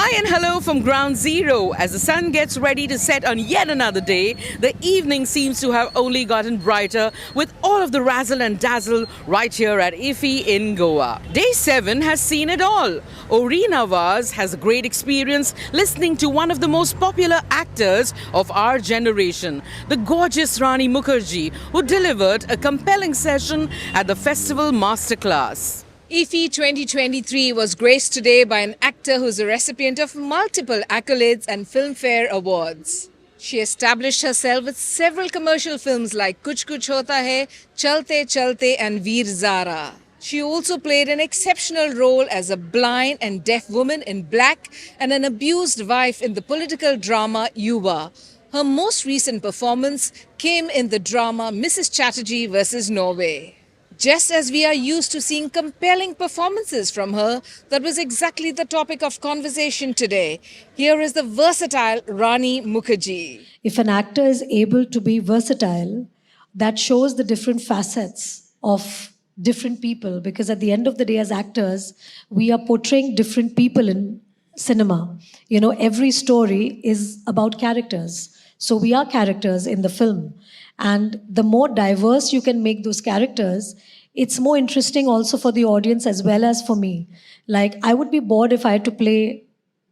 Hi and hello from Ground Zero. As the sun gets ready to set on yet another day, the evening seems to have only gotten brighter with all of the razzle and dazzle right here at IFFI in Goa. Day 7 has seen it all. Orina Vaz has a great experience listening to one of the most popular actors of our generation, the gorgeous Rani Mukerji, who delivered a compelling session at the festival masterclass. IFFI 2023 was graced today by an actor who's a recipient of multiple accolades and Filmfare awards. She established herself with several commercial films like Kuch Kuch Hota Hai, Chalte Chalte and Veer Zara. She also played an exceptional role as a blind and deaf woman in Black and an abused wife in the political drama Yuva. Her most recent performance came in the drama Mrs. Chatterjee vs. Norway. Just as we are used to seeing compelling performances from her, that was exactly the topic of conversation today. Here is the versatile Rani Mukerji. If an actor is able to be versatile, that shows the different facets of different people, because at the end of the day as actors, we are portraying different people in cinema. You know, every story is about characters. So we are characters in the film. And the more diverse you can make those characters, it's more interesting also for the audience as well as for me. Like, I would be bored if I had to play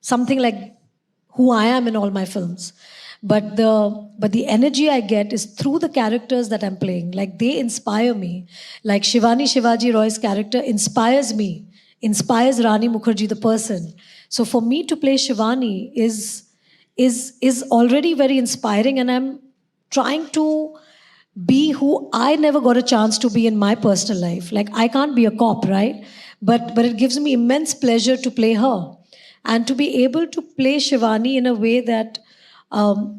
something like who I am in all my films. But the energy I get is through the characters that I'm playing. Like, they inspire me. Like Shivani Shivaji Roy's character inspires me, inspires Rani Mukerji, the person. So for me to play Shivani is already very inspiring, and I'm trying to be who I never got a chance to be in my personal life. Like, I can't be a cop, right? But it gives me immense pleasure to play her. And to be able to play Shivani in a way that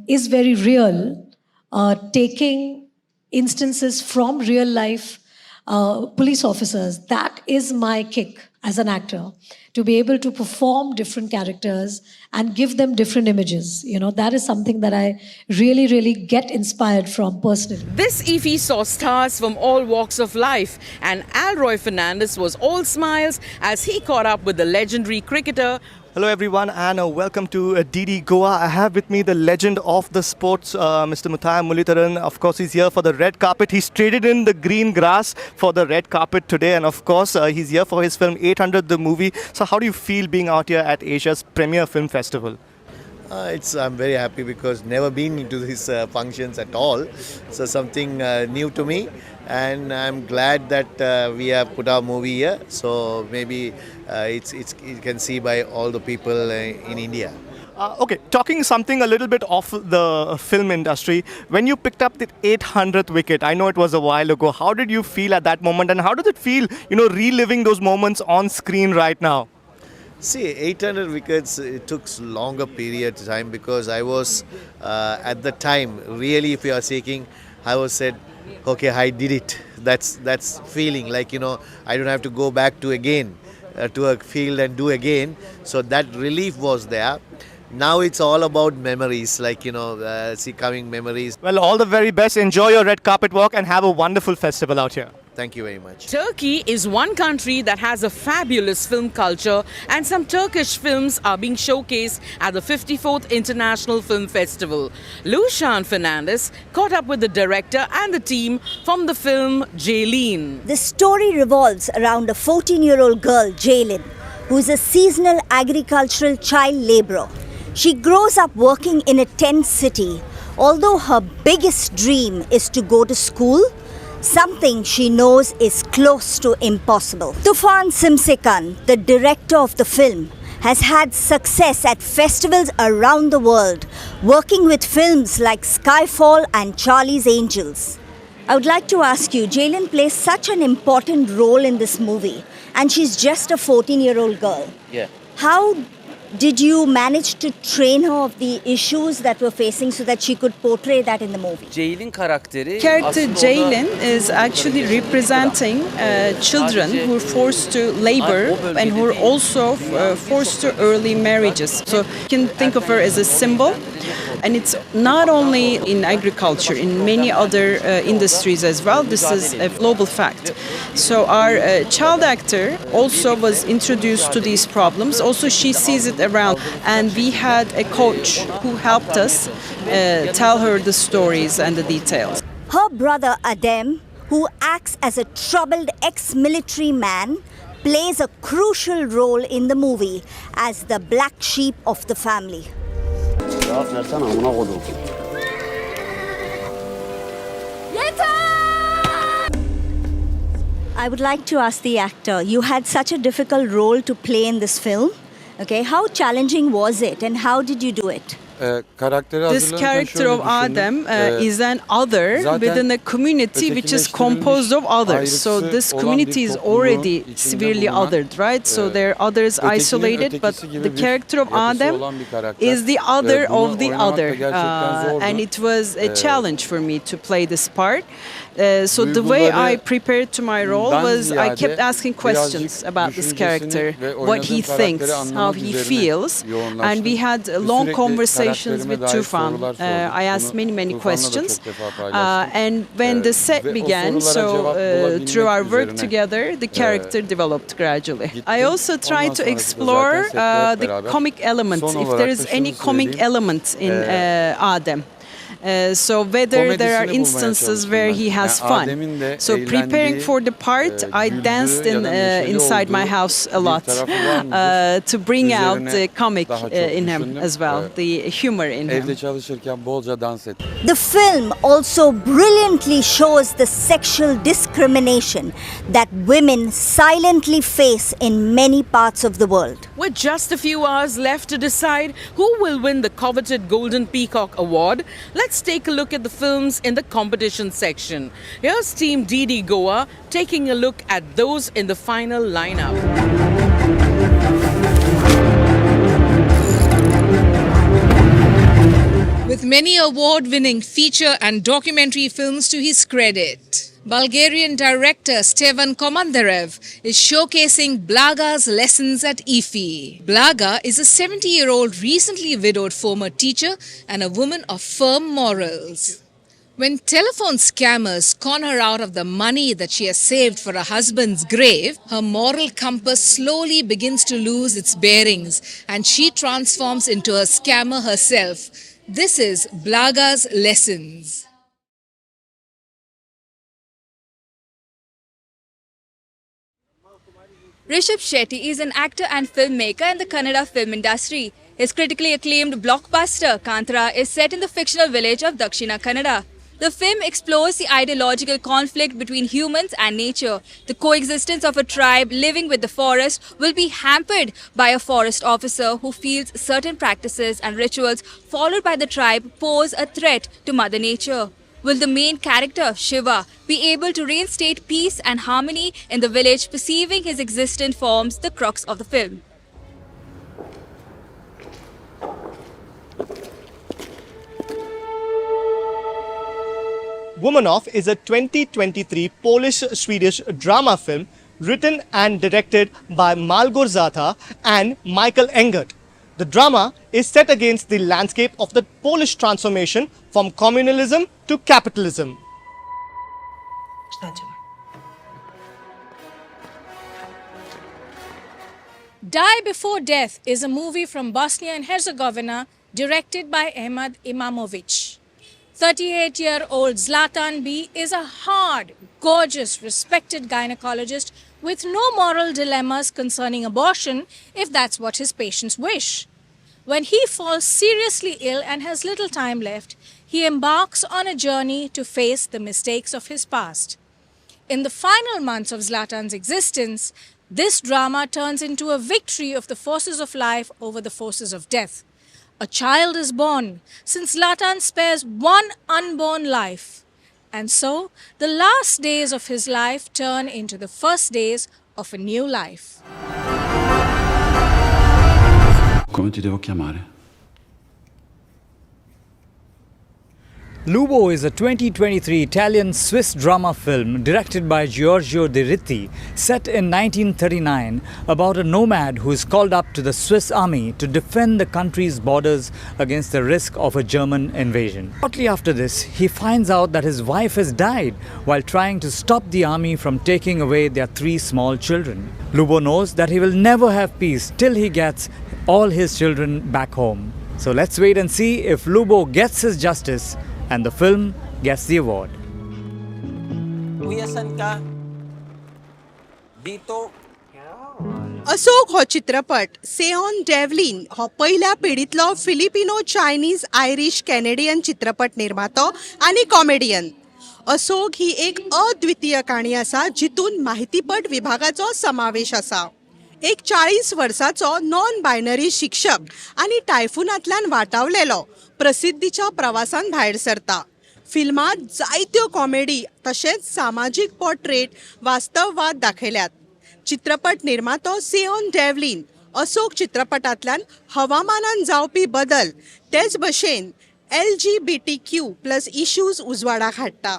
is very real, taking instances from real life police officers, that is my kick as an actor. To be able to perform different characters and give them different images. You know, that is something that I really, really get inspired from personally. This IFFI saw stars from all walks of life, and Alroy Fernandez was all smiles as he caught up with the legendary cricketer. Hello everyone, and welcome to DD Goa. I have with me the legend of the sports, Mr. Muthai Mulitaran. Of course, he's here for the red carpet. He's traded in the green grass for the red carpet today, and of course, he's here for his film 800, the movie. So how do you feel being out here at Asia's premier film festival? I'm very happy because never been into these functions at all. So something new to me, and I'm glad that we have put our movie here. So maybe you can see by all the people in India. Okay, talking something a little bit off the film industry, when you picked up the 800th wicket, I know it was a while ago, how did you feel at that moment, and how does it feel, reliving those moments on screen right now? See, 800 wickets, it took longer period of time because I was, at the time, really if you are seeking, I was said, okay, I did it. That's feeling like, I don't have to go back to again, to a field and do again. So that relief was there. Now it's all about memories, like, coming memories. Well, all the very best. Enjoy your red carpet walk and have a wonderful festival out here. Thank you very much. Turkey is one country that has a fabulous film culture, and some Turkish films are being showcased at the 54th International Film Festival. Lushan Fernandez caught up with the director and the team from the film Jaylin. The story revolves around a 14-year-old girl, Jaylin, who is a seasonal agricultural child laborer. She grows up working in a tent city. Although her biggest dream is to go to school, something she knows is close to impossible. Tufan Simsekan, the director of the film, has had success at festivals around the world, working with films like Skyfall and Charlie's Angels. I would like to ask you, Jaylin plays such an important role in this movie, and she's just a 14-year-old girl. Yeah. How did you manage to train her of the issues that were facing so that she could portray that in the movie? Character Jaylin is actually representing children who are forced to labor and who are also forced to early marriages. So you can think of her as a symbol And it's not only in agriculture, in many other industries as well. This is a global fact. So our child actor also was introduced to these problems. Also, she sees it around. And we had a coach who helped us tell her the stories and the details. Her brother Adem, who acts as a troubled ex-military man, plays a crucial role in the movie as the black sheep of the family. I would like to ask the actor, you had such a difficult role to play in this film. Okay, how challenging was it and how did you do it? This character of Adem is an other within a community which is composed of others. So this community is already severely othered, right? So there are others isolated, but the character of Adem is the other of the other. And it was a challenge for me to play this part. So the way I prepared to my role was I kept asking questions about this character, what he thinks, how he feels. And we had long conversations with Tufan. I asked many questions. And when the set began, so through our work together, the character developed gradually. I also tried to explore the comic elements, if there is any comic element in Adem. So whether there are instances where he has fun. So preparing for the part, I danced inside my house a lot to bring out the comic in him as well, the humor in him. The film also brilliantly shows the sexual discrimination that women silently face in many parts of the world. With just a few hours left to decide who will win the coveted Golden Peacock Award, let's take a look at the films in the competition section. Here's Team DD Goa taking a look at those in the final lineup. With many award-winning feature and documentary films to his credit, Bulgarian director Stevan Komandarev is showcasing Blags Lessons at IFFI. Blaga is a 70-year-old recently widowed former teacher and a woman of firm morals. When telephone scammers con her out of the money that she has saved for her husband's grave, her moral compass slowly begins to lose its bearings and she transforms into a scammer herself. This is Blags Lessons. Rishabh Shetty is an actor and filmmaker in the Kannada film industry. His critically acclaimed blockbuster, Kantra, is set in the fictional village of Dakshina Kannada. The film explores the ideological conflict between humans and nature. The coexistence of a tribe living with the forest will be hampered by a forest officer who feels certain practices and rituals followed by the tribe pose a threat to Mother Nature. Will the main character, Shiva, be able to reinstate peace and harmony in the village, perceiving his existence forms the crux of the film? Woman Off is a 2023 Polish-Swedish drama film written and directed by Malgorzata and Michael Engert. The drama is set against the landscape of the Polish transformation from communalism to capitalism. Die Before Death is a movie from Bosnia and Herzegovina directed by Emad Imamovic. 38-year-old Zlatan B is a hard, gorgeous, respected gynecologist with no moral dilemmas concerning abortion if that's what his patients wish. When he falls seriously ill and has little time left, he embarks on a journey to face the mistakes of his past. In the final months of Zlatan's existence, this drama turns into a victory of the forces of life over the forces of death. A child is born, since Zlatan spares one unborn life. And so, the last days of his life turn into the first days of a new life. Come ti devo chiamare? Lubo is a 2023 Italian-Swiss drama film directed by Giorgio De Ritti, set in 1939, about a nomad who is called up to the Swiss army to defend the country's borders against the risk of a German invasion. Shortly after this, he finds out that his wife has died while trying to stop the army from taking away their 3 small children. Lubo knows that he will never have peace till he gets all his children back home. So let's wait and see if Lubo gets his justice and the film gets the award. Ashok हो चित्रपट सेऑन डेव्हलिन हो पहिल्या पिढीतलो Filipino Chinese Irish Canadian चित्रपट निर्मातो आनी comedian. Ashok ही एक अद्वितीय काणी आसा जितून माहितीपट विभागाचो समावेश आसा. एक 40 वर्साचो नॉन बायनरी शिक्षक आनी टायफुनांतल्यान वाटावलेलो प्रसिद्धीच्या प्रवासान भायर सरता. फिल्मांत जायत्यो कॉमेडी तशेंच सामाजीक पोर्ट्रेट वास्तववाद दाखयल्यात. चित्रपट निर्मातो सेऑन डेव्हलिन अशोक चित्रपटांतल्यान हवामानान जावपी बदल तेच भशेन LGBTQ+ इश्यूज उजवाडाक हाडटा.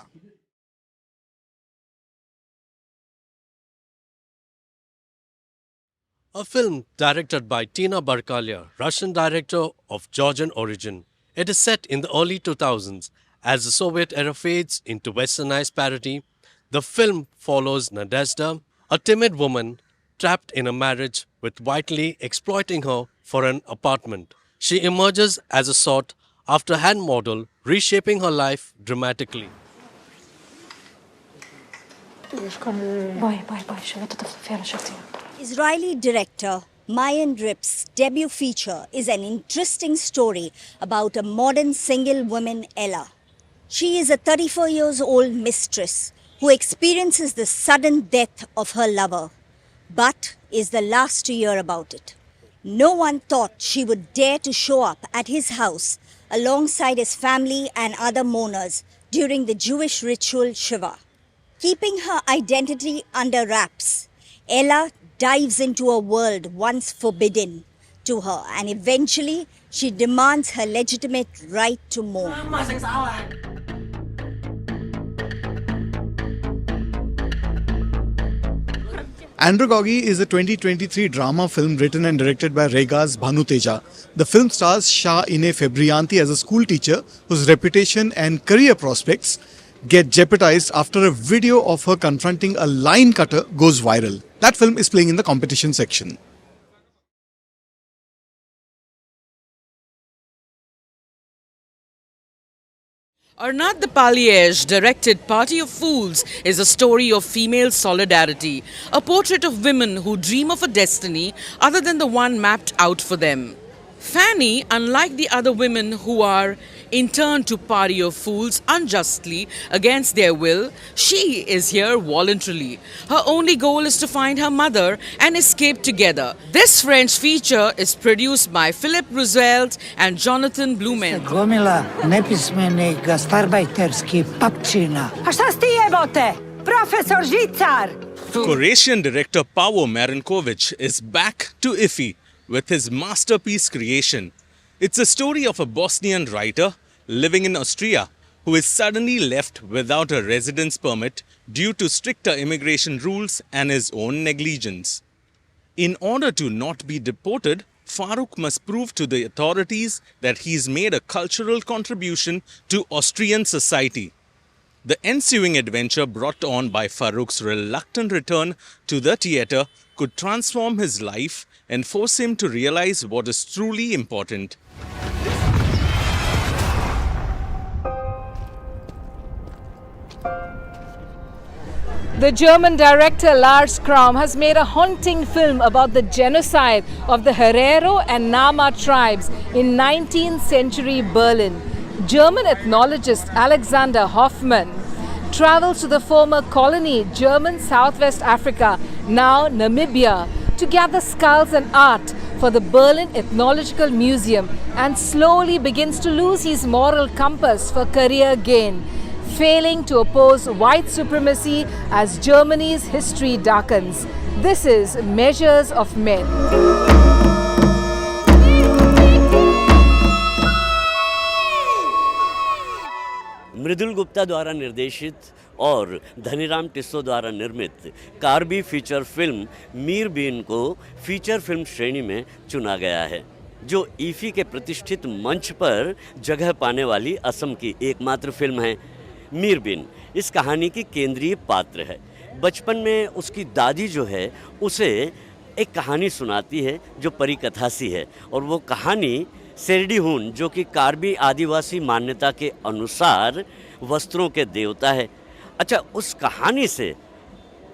A film directed by Tina Barkalia, Russian director of Georgian origin. It is set in the early 2000s. As the Soviet era fades into westernized parody, the film follows Nadezhda, a timid woman trapped in a marriage with Whiteley exploiting her for an apartment. She emerges as a sort after hand model, reshaping her life dramatically. Israeli director Mayan Rip's debut feature is an interesting story about a modern single woman, Ella. She is a 34-year-old mistress who experiences the sudden death of her lover, but is the last to hear about it. No one thought she would dare to show up at his house alongside his family and other mourners during the Jewish ritual Shiva. Keeping her identity under wraps, Ella dives into a world once forbidden to her, and eventually she demands her legitimate right to mourn. Andragogy is a 2023 drama film written and directed by Regas Bhanuteja. The film stars Shah Ine Febrianti as a school teacher whose reputation and career prospects get jeopardized after a video of her confronting a line cutter goes viral. That film is playing in the competition section. Arnath Dipaliyesh directed Party of Fools is a story of female solidarity, a portrait of women who dream of a destiny other than the one mapped out for them. Fanny, unlike the other women who are interned to Party of Fools unjustly against their will, she is here voluntarily. Her only goal is to find her mother and escape together. This French feature is produced by Philippe Roosevelt and Jonathan Blumen. Gomila nepismenih gastarbajterskih papčina. A šta stijebote? Profesor Žicar! Croatian director Pavo Marinkovic is back to IFFI with his masterpiece creation. It's a story of a Bosnian writer living in Austria who is suddenly left without a residence permit due to stricter immigration rules and his own negligence. In order to not be deported, Farooq must prove to the authorities that he's made a cultural contribution to Austrian society. The ensuing adventure brought on by Farooq's reluctant return to the theatre could transform his life and force him to realize what is truly important. The German director Lars Kram has made a haunting film about the genocide of the Herero and Nama tribes in 19th century Berlin. German ethnologist Alexander Hoffmann travels to the former colony German Southwest Africa, now Namibia, to gather skulls and art for the Berlin Ethnological Museum, and slowly begins to lose his moral compass for career gain, failing to oppose white supremacy as Germany's history darkens. This is Measures of Men. मृदुल गुप्ता द्वारा निर्देशित और धनीराम टिस्सो द्वारा निर्मित Karbi feature film Mir Bin को feature film श्रेणी में चुना गया है, जो ईफी के प्रतिष्ठित मंच पर जगह पाने वाली असम की एकमात्र फिल्म है। मीर बीन इस कहानी की केंद्रीय पात्र है। बचपन में उसकी दादी जो है उसे एक कहानी सुनाती है जो परिकथा सी है, और वो कहानी सेरडीहून जो कि कार्बी आदिवासी मान्यता के अनुसार वस्त्रों के देवता है। अच्छा, उस कहानी से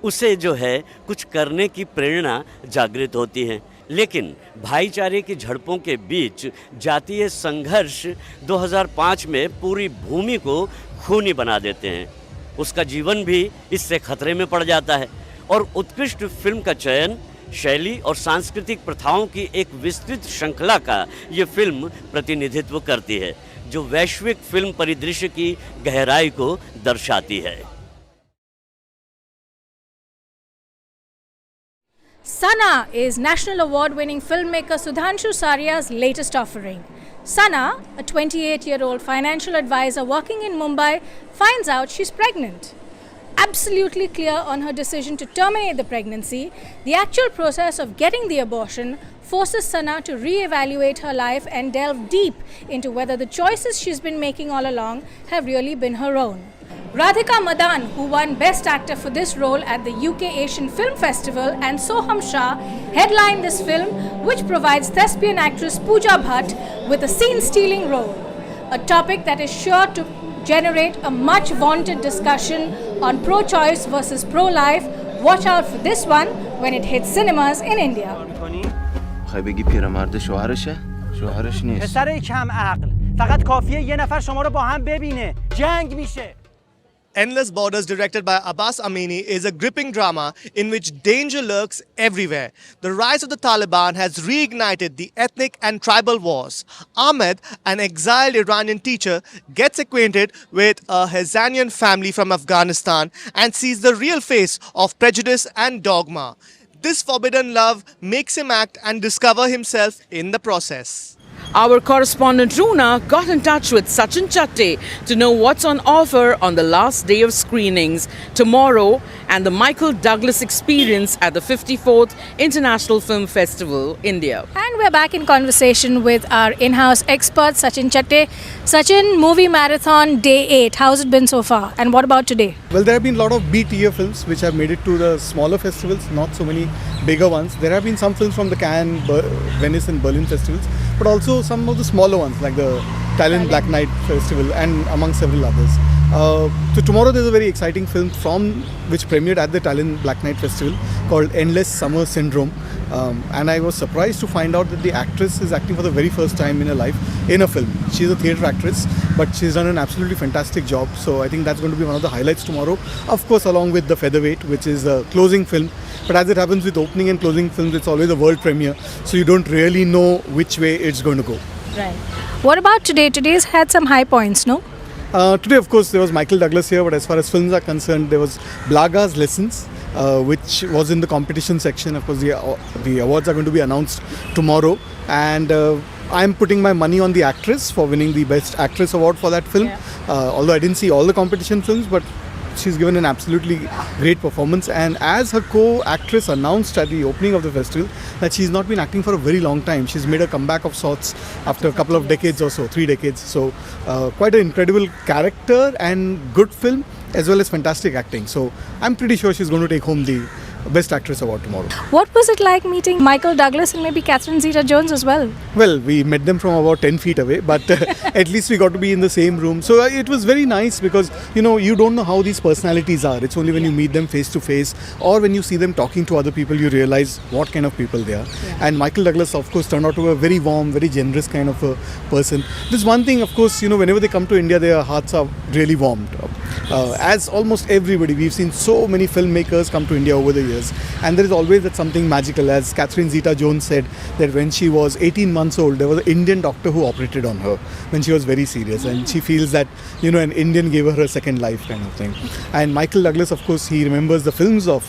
उसे जो है कुछ करने की प्रेरणा जागृत होती है, लेकिन भाईचारे की झड़पों के बीच जातीय संघर्ष 2005 में पूरी भूमि को खूनी बना देते हैं। उसका जीवन भी इससे खतरे में पड़ जाता है, और उत्कृष्ट फिल्म का चयन शैली और सांस्कृतिक प्रथाओं की एक विस्तृत श्रृंखला का ये फिल्म प्रतिनिधित्व करती है, जो वैश्विक फिल्म परिदृश्य की गहराई को दर्शाती है। Sana is National Award-winning filmmaker Sudhanshu Sarya's latest offering. Sana, a 28-year-old financial advisor working in Mumbai, finds out she's pregnant. Absolutely clear on her decision to terminate the pregnancy, the actual process of getting the abortion forces Sana to re-evaluate her life and delve deep into whether the choices she's been making all along have really been her own. Radhika Madan, who won Best Actor for this role at the UK Asian Film Festival, and Soham Shah headlined this film, which provides thespian actress Pooja Bhatt with a scene-stealing role, a topic that is sure to generate a much vaunted discussion on pro-choice versus pro-life. Watch out for this one when it hits cinemas in India. خواهی بگی پیرمرد شوهرشه؟ شوهرش نیست. پسر کم عقل، فقط کافیه یه نفر شما رو با هم ببینه، جنگ میشه. Endless Borders, directed by Abbas Amini, is a gripping drama in which danger lurks everywhere. The rise of the Taliban has reignited the ethnic and tribal wars. Ahmed, an exiled Iranian teacher, gets acquainted with a Hazanian family from Afghanistan and sees the real face of prejudice and dogma. This forbidden love makes him act and discover himself in the process. Our correspondent Runa got in touch with Sachin Chatty to know what's on offer on the last day of screenings tomorrow and the Michael Douglas experience at the 54th International Film Festival, India. And we're back in conversation with our in-house expert Sachin Chatty. Sachin, movie marathon day 8, how's it been so far? And what about today? Well, there have been a lot of B-tier films which have made it to the smaller festivals, not so many bigger ones. There have been some films from the Cannes, Venice and Berlin festivals, but also some of the smaller ones like the Tallinn Black Night Festival and among several others. So tomorrow there's a very exciting film which premiered at the Tallinn Black Night Festival called Endless Summer Syndrome. And I was surprised to find out that the actress is acting for the very first time in her life in a film. She's a theatre actress, but she's done an absolutely fantastic job. So I think that's going to be one of the highlights tomorrow. Of course, along with The Featherweight, which is a closing film. But as it happens with opening and closing films, it's always a world premiere. So you don't really know which way it's going to go. Right. What about today? Today's had some high points, no? Today, of course, there was Michael Douglas here, but as far as films are concerned, there was Blags Lessons, which was in the competition section. Of course, the awards are going to be announced tomorrow, and I'm putting my money on the actress for winning the Best Actress award for that film. Although I didn't see all the competition films, but she's given an absolutely great performance, and as her co-actress announced at the opening of the festival that she's not been acting for a very long time. She's made a comeback of sorts after a couple of decades or so, 3 decades. So quite an incredible character and good film as well as fantastic acting. So I'm pretty sure she's going to take home the Best Actress award tomorrow. What was it like meeting Michael Douglas and maybe Catherine Zeta-Jones as well? Well, we met them from about 10 feet away, but at least we got to be in the same room. So it was very nice because, you know, you don't know how these personalities are. It's only when you meet them face to face or when you see them talking to other people, you realize what kind of people they are. And Michael Douglas, of course, turned out to be a very warm, very generous kind of a person. There's one thing, of course, you know, whenever they come to India, their hearts are really warmed. As almost everybody, we've seen so many filmmakers come to India over the years, and there is always that something magical. As Catherine Zeta-Jones said, that when she was 18 months old, there was an Indian doctor who operated on her when she was very serious, and she feels that, you know, an Indian gave her a second life kind of thing. And Michael Douglas, of course, he remembers the films of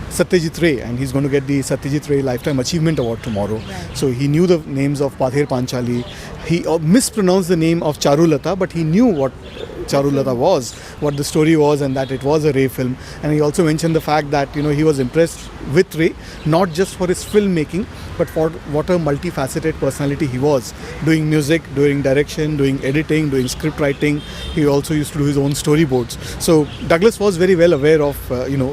Satyajit Ray, and he's going to get the Satyajit Ray Lifetime Achievement Award tomorrow. Right. So he knew the names of Padher Panchali. He mispronounced the name of Charulata, but he knew what Charulata was, what the story was, and that it was a Ray film. And he also mentioned the fact that he was impressed with Ray, not just for his filmmaking, but for what a multifaceted personality he was. Doing music, doing direction, doing editing, doing script writing. He also used to do his own storyboards. So Douglas was very well aware of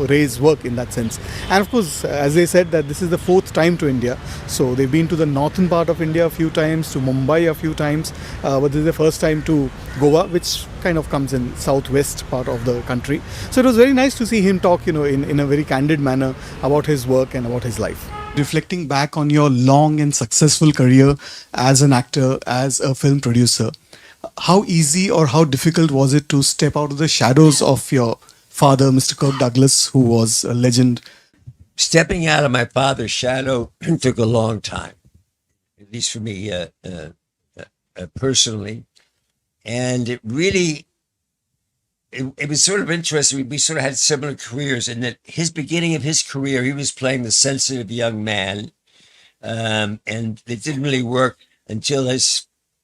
Ray's work in that sense. And of course, as they said, that this is the 4th time to India. So they've been to the northern part of India a few times, to Mumbai a few times, but this is the first time to Goa, which kind of comes in southwest part of the country. So it was very nice to see him talk, in a very candid manner about his work and about his life. Reflecting back on your long and successful career as an actor, as a film producer, how easy or how difficult was it to step out of the shadows of your father, Mr. Kirk Douglas, who was a legend? Stepping out of my father's shadow took a long time, at least for me personally. And it really, it was sort of interesting. We sort of had similar careers in that his beginning of his career, he was playing the sensitive young man. And it didn't really work until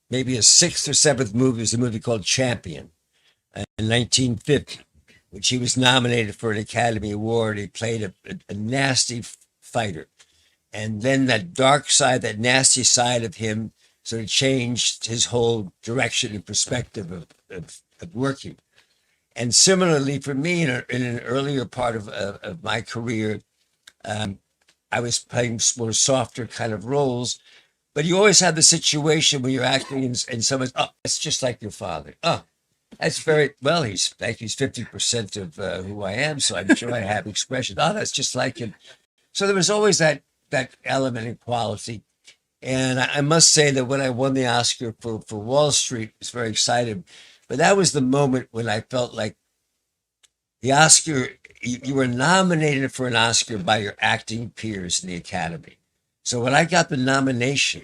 maybe his 6th or 7th movie was a movie called Champion in 1950, which he was nominated for an Academy Award. He played a nasty fighter. And then that dark side, that nasty side of him sort of changed his whole direction and perspective of working. And similarly for me, in an earlier part of my career, I was playing more softer kind of roles, but you always have the situation where you're acting and someone's, oh, it's just like your father. Oh, that's very, well, he's 50% of who I am, so I'm sure I have expressions. Oh, that's just like him. So there was always that element and quality. And I must say that when I won the Oscar for Wall Street, I was very excited. But that was the moment when I felt like the Oscar, you were nominated for an Oscar by your acting peers in the Academy. So when I got the nomination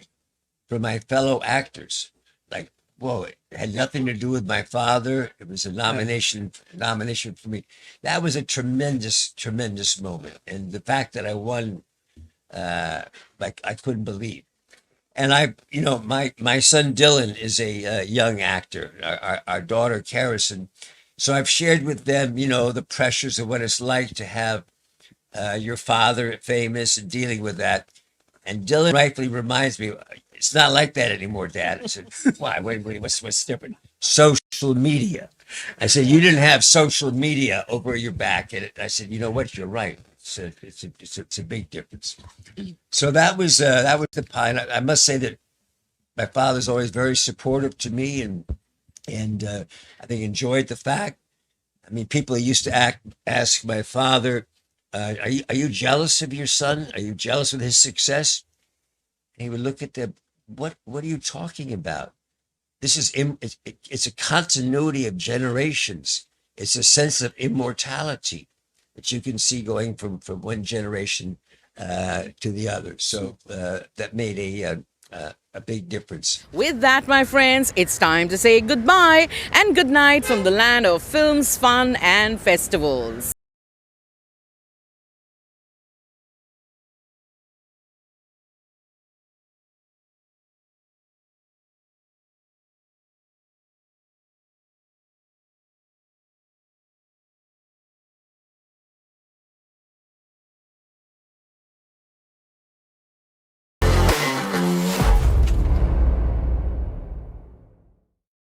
from my fellow actors, like, whoa, it had nothing to do with my father. It was a nomination for me. That was a tremendous, tremendous moment. And the fact that I won, like I couldn't believe. And my son Dylan is a young actor, our daughter Carison. So I've shared with them, the pressures of what it's like to have your father famous and dealing with that. And Dylan rightfully reminds me, it's not like that anymore, Dad. I said, why? Wait, what's different? Social media. I said, you didn't have social media over your back. And I said, you know what? You're right. It's a big difference. So that was the pie. I must say that my father's always very supportive to me, and I think enjoyed the fact. I mean, people used to ask my father, "Are you jealous of your son? Are you jealous of his success?" And he would look at them. What are you talking about? This is it's a continuity of generations. It's a sense of immortality that you can see going from one generation to the other. So that made a big difference. With that, my friends, it's time to say goodbye and good night from the land of films, fun and festivals.